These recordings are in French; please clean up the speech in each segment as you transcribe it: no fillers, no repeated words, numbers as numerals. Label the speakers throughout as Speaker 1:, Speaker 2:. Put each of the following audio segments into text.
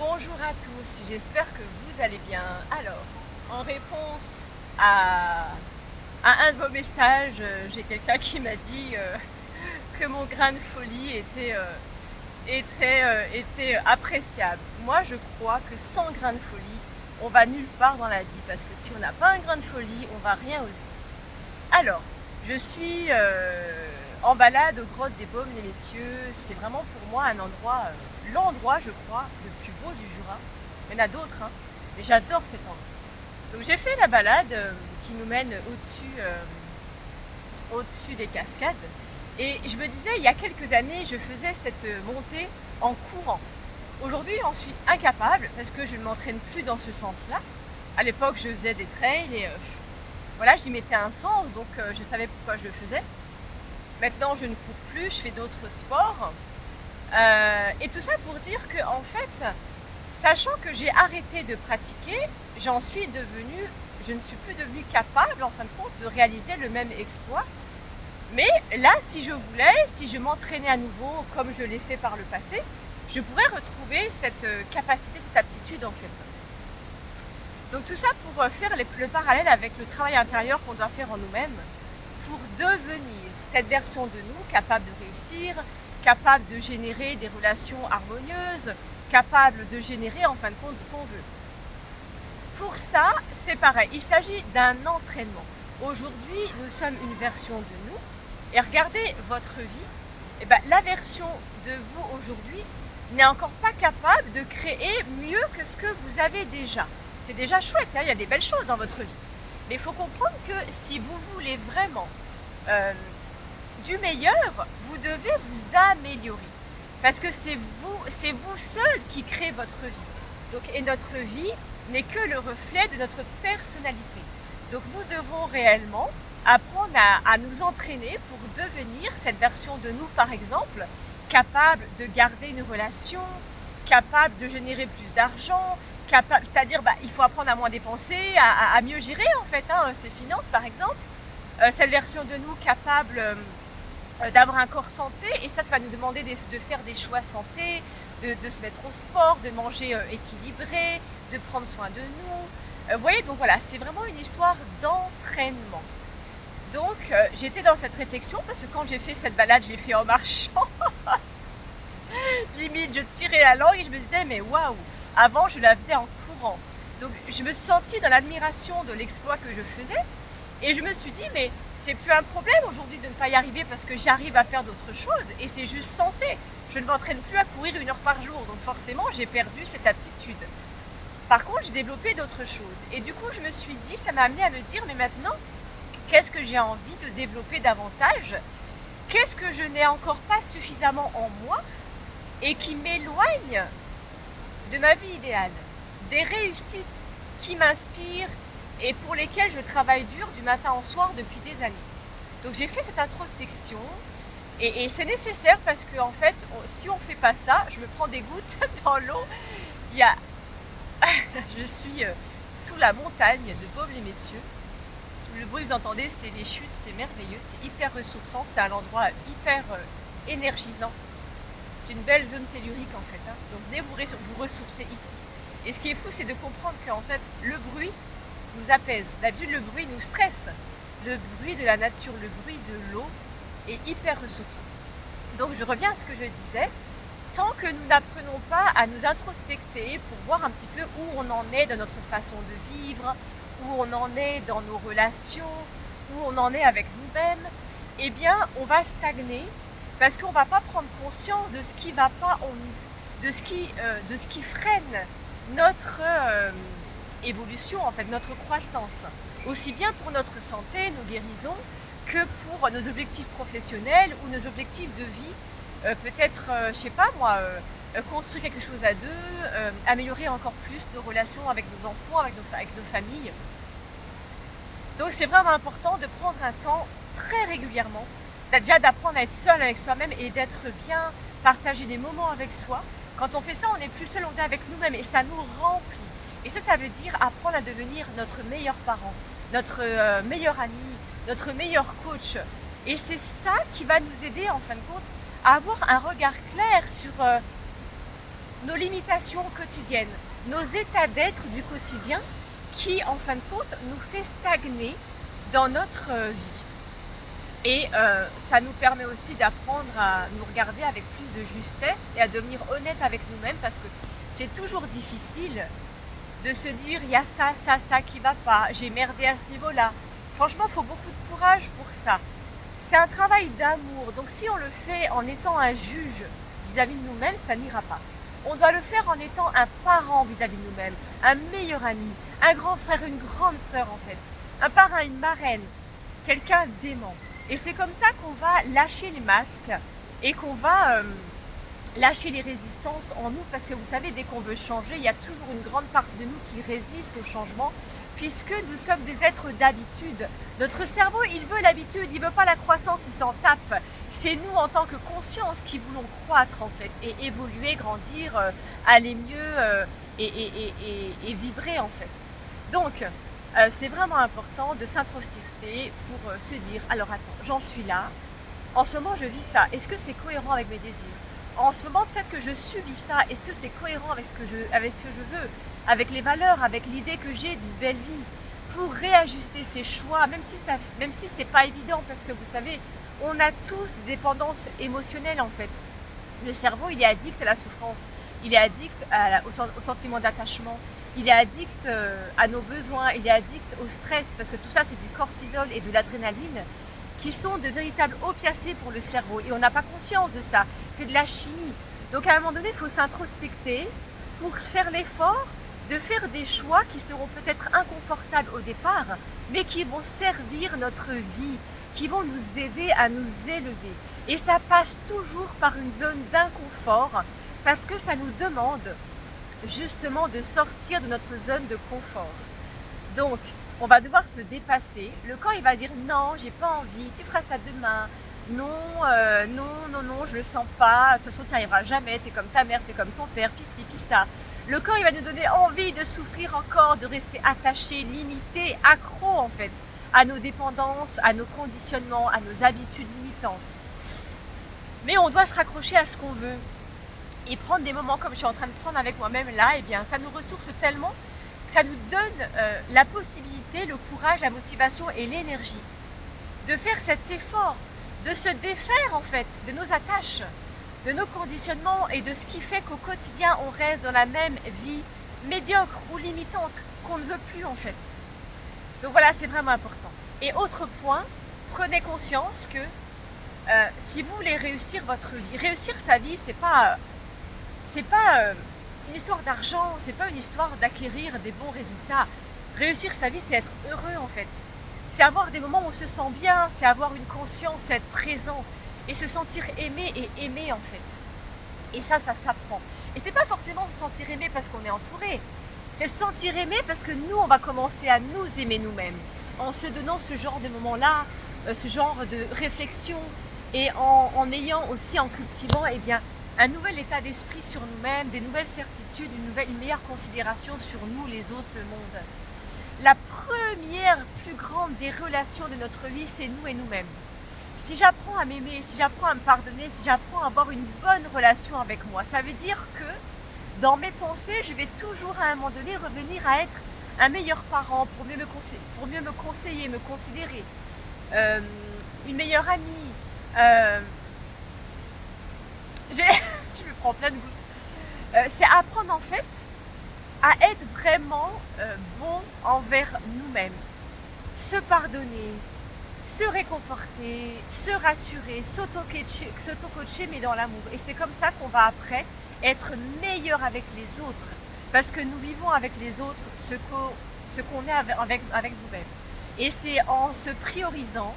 Speaker 1: Bonjour à tous, j'espère que vous allez bien. Alors, en réponse à, à un de vos messages, j'ai quelqu'un qui m'a dit que mon grain de folie était appréciable. Moi, je crois que sans grain de folie, on va nulle part dans la vie, parce que si on n'a pas un grain de folie, on va rien oser. Alors, je suis en balade aux grottes des Baumes les Messieurs. C'est vraiment pour moi un endroit, l'endroit, je crois, le plus beau du Jura. Il y en a d'autres, hein, mais j'adore cet endroit. Donc j'ai fait la balade qui nous mène au-dessus des cascades. Et je me disais, il y a quelques années, je faisais cette montée en courant. Aujourd'hui, j'en suis incapable parce que je ne m'entraîne plus dans ce sens-là. À l'époque, je faisais des trails et voilà, j'y mettais un sens, donc je savais pourquoi je le faisais. Maintenant, je ne cours plus, je fais d'autres sports. Et tout ça pour dire que, en fait, sachant que j'ai arrêté de pratiquer, je ne suis plus devenue capable, en fin de compte, de réaliser le même exploit. Mais là, si je voulais, si je m'entraînais à nouveau, comme je l'ai fait par le passé, je pourrais retrouver cette capacité, cette aptitude, en fait. Donc tout ça pour faire le parallèle avec le travail intérieur qu'on doit faire en nous-mêmes pour devenir cette version de nous capable de réussir, capable de générer des relations harmonieuses, capable de générer en fin de compte ce qu'on veut. Pour ça, c'est pareil, il s'agit d'un entraînement. Aujourd'hui, nous sommes une version de nous et regardez votre vie, et bien, la version de vous aujourd'hui n'est encore pas capable de créer mieux que ce que vous avez déjà. C'est déjà chouette, hein, il y a des belles choses dans votre vie. Mais il faut comprendre que si vous voulez vraiment du meilleur, vous devez vous améliorer. Parce que c'est vous seul qui créez votre vie. Donc, et notre vie n'est que le reflet de notre personnalité. Donc nous devons réellement apprendre à nous entraîner pour devenir cette version de nous, par exemple, capable de garder une relation, capable de générer plus d'argent, c'est-à-dire il faut apprendre à moins dépenser, à mieux gérer en fait ses finances par exemple. Cette version de nous capable d'avoir un corps santé, et ça va nous demander de faire des choix santé, de se mettre au sport, de manger équilibré, de prendre soin de nous. Vous voyez, donc voilà, c'est vraiment une histoire d'entraînement. Donc j'étais dans cette réflexion parce que quand j'ai fait cette balade, je l'ai fait en marchant. Limite, je tirais la langue et je me disais, mais waouh, avant je la faisais en courant. Donc je me suis sentie dans l'admiration de l'exploit que je faisais et je me suis dit, mais c'est plus un problème aujourd'hui de ne pas y arriver parce que j'arrive à faire d'autres choses et c'est juste censé. Je ne m'entraîne plus à courir 1 heure par jour, donc forcément j'ai perdu cette aptitude. Par contre, j'ai développé d'autres choses et du coup je me suis dit, ça m'a amené à me dire, mais maintenant, qu'est-ce que j'ai envie de développer davantage? Qu'est-ce que je n'ai encore pas suffisamment en moi et qui m'éloigne de ma vie idéale, des réussites qui m'inspirent et pour lesquelles je travaille dur du matin au soir depuis des années. Donc j'ai fait cette introspection et c'est nécessaire parce que en fait, si on ne fait pas ça, je me prends des gouttes dans l'eau. Je suis sous la montagne de Baume-les-Messieurs. Le bruit que vous entendez, c'est les chutes, c'est merveilleux, c'est hyper ressourçant, c'est un endroit hyper énergisant. C'est une belle zone tellurique en fait, hein. Donc venez vous ressourcer ici. Et ce qui est fou, c'est de comprendre qu'en fait, le bruit nous apaise. D'habitude, le bruit nous stresse. Le bruit de la nature, le bruit de l'eau est hyper ressourçant. Donc je reviens à ce que je disais. Tant que nous n'apprenons pas à nous introspecter pour voir un petit peu où on en est dans notre façon de vivre, où on en est dans nos relations, où on en est avec nous-mêmes, eh bien on va stagner parce qu'on ne va pas prendre conscience de ce qui ne va pas en nous, de ce qui freine notre évolution, en fait, notre croissance, aussi bien pour notre santé, nos guérisons, que pour nos objectifs professionnels ou nos objectifs de vie, peut-être, je sais pas moi, construire quelque chose à deux, améliorer encore plus nos relations avec nos enfants, avec nos familles. Donc c'est vraiment important de prendre un temps très régulièrement, déjà d'apprendre à être seul avec soi-même et d'être bien, partager des moments avec soi. Quand on fait ça, on n'est plus seul, on est avec nous-mêmes et ça nous remplit. Et ça veut dire apprendre à devenir notre meilleur parent, notre meilleur ami, notre meilleur coach. Et c'est ça qui va nous aider en fin de compte à avoir un regard clair sur nos limitations quotidiennes, nos états d'être du quotidien qui, en fin de compte, nous fait stagner dans notre vie. Et ça nous permet aussi d'apprendre à nous regarder avec plus de justesse et à devenir honnête avec nous-mêmes, parce que c'est toujours difficile de se dire il y a ça qui va pas, j'ai merdé à ce niveau-là. Franchement, il faut beaucoup de courage pour ça. C'est un travail d'amour. Donc si on le fait en étant un juge vis-à-vis de nous-mêmes, ça n'ira pas. On doit le faire en étant un parent vis-à-vis de nous-mêmes, un meilleur ami, un grand frère, une grande sœur en fait, un parrain, une marraine, quelqu'un d'aimant. Et c'est comme ça qu'on va lâcher les masques et qu'on va lâcher les résistances en nous, parce que vous savez, dès qu'on veut changer, il y a toujours une grande partie de nous qui résiste au changement, puisque nous sommes des êtres d'habitude. Notre cerveau, il veut l'habitude, il ne veut pas la croissance, il s'en tape. C'est nous, en tant que conscience, qui voulons croître, en fait, et évoluer, grandir, aller mieux et vibrer, en fait. Donc, c'est vraiment important de s'introspecter pour se dire, alors attends, j'en suis là, en ce moment je vis ça, est-ce que c'est cohérent avec mes désirs? En ce moment, peut-être que je subis ça, est-ce que c'est cohérent avec ce que je veux, avec les valeurs, avec l'idée que j'ai d'une belle vie, pour réajuster ses choix, même si c'est pas évident, parce que vous savez, on a tous dépendance émotionnelle en fait. Le cerveau, il est addict à la souffrance, il est addict au sentiment d'attachement, il est addict à nos besoins, il est addict au stress, parce que tout ça c'est du cortisol et de l'adrénaline, qui sont de véritables opiacés pour le cerveau, et on n'a pas conscience de ça, c'est de la chimie. Donc à un moment donné, il faut s'introspecter pour faire l'effort de faire des choix qui seront peut-être inconfortables au départ, mais qui vont servir notre vie, qui vont nous aider à nous élever. Et ça passe toujours par une zone d'inconfort, parce que ça nous demande justement de sortir de notre zone de confort. Donc, on va devoir se dépasser. Le corps, il va dire non, j'ai pas envie, tu feras ça demain. Non, non, je le sens pas. De toute façon, tu n'y arriveras jamais. T'es comme ta mère, t'es comme ton père, puis ci, puis ça. Le corps, il va nous donner envie de souffrir encore, de rester attaché, limité, accro en fait, à nos dépendances, à nos conditionnements, à nos habitudes limitantes. Mais on doit se raccrocher à ce qu'on veut et prendre des moments comme je suis en train de prendre avec moi-même là. Et bien, ça nous ressource tellement. Ça nous donne la possibilité, le courage, la motivation et l'énergie de faire cet effort, de se défaire en fait de nos attaches, de nos conditionnements et de ce qui fait qu'au quotidien on reste dans la même vie médiocre ou limitante qu'on ne veut plus en fait. Donc voilà, c'est vraiment important. Et autre point, prenez conscience que si vous voulez réussir votre vie, réussir sa vie, c'est pas une histoire d'argent, c'est pas une histoire d'acquérir des bons résultats. Réussir sa vie, c'est être heureux en fait. C'est avoir des moments où on se sent bien, c'est avoir une conscience, c'est être présent et se sentir aimé et aimé en fait. Et ça s'apprend. Et c'est pas forcément se sentir aimé parce qu'on est entouré. C'est se sentir aimé parce que nous, on va commencer à nous aimer nous-mêmes en se donnant ce genre de moments-là, ce genre de réflexion et en ayant aussi, en cultivant un nouvel état d'esprit sur nous-mêmes, des nouvelles certitudes, une meilleure considération sur nous, les autres, le monde. La première plus grande des relations de notre vie, c'est nous et nous-mêmes. Si j'apprends à m'aimer, si j'apprends à me pardonner, si j'apprends à avoir une bonne relation avec moi, ça veut dire que dans mes pensées, je vais toujours à un moment donné revenir à être un meilleur parent pour mieux me conseiller, me considérer, une meilleure amie. Je me prends plein de gouttes. C'est apprendre en fait à être vraiment bon envers nous-mêmes, se pardonner, se réconforter, se rassurer, s'auto-coacher mais dans l'amour. Et c'est comme ça qu'on va après être meilleur avec les autres, parce que nous vivons avec les autres ce qu'on est avec nous-mêmes. Et c'est en se priorisant,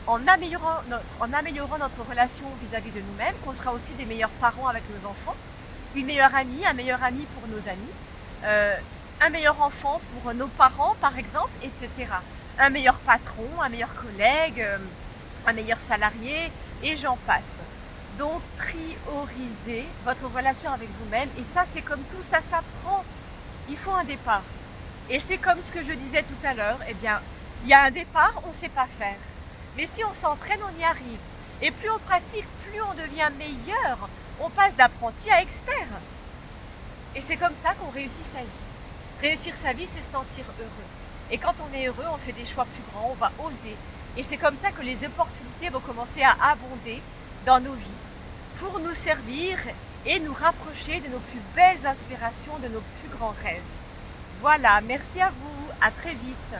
Speaker 1: en améliorant notre relation vis-à-vis de nous-mêmes, qu'on sera aussi des meilleurs parents avec nos enfants, une meilleure amie, un meilleur ami pour nos amis, un meilleur enfant pour nos parents par exemple, etc. Un meilleur patron, un meilleur collègue, un meilleur salarié, et j'en passe. Donc priorisez votre relation avec vous-même, et ça c'est comme tout, ça s'apprend. Il faut un départ. Et c'est comme ce que je disais tout à l'heure, il y a un départ, on ne sait pas faire. Mais si on s'entraîne, on y arrive. Et plus on pratique, plus on devient meilleur. On passe d'apprenti à expert. Et c'est comme ça qu'on réussit sa vie. Réussir sa vie, c'est se sentir heureux. Et quand on est heureux, on fait des choix plus grands, on va oser. Et c'est comme ça que les opportunités vont commencer à abonder dans nos vies pour nous servir et nous rapprocher de nos plus belles inspirations, de nos plus grands rêves. Voilà, merci à vous, à très vite.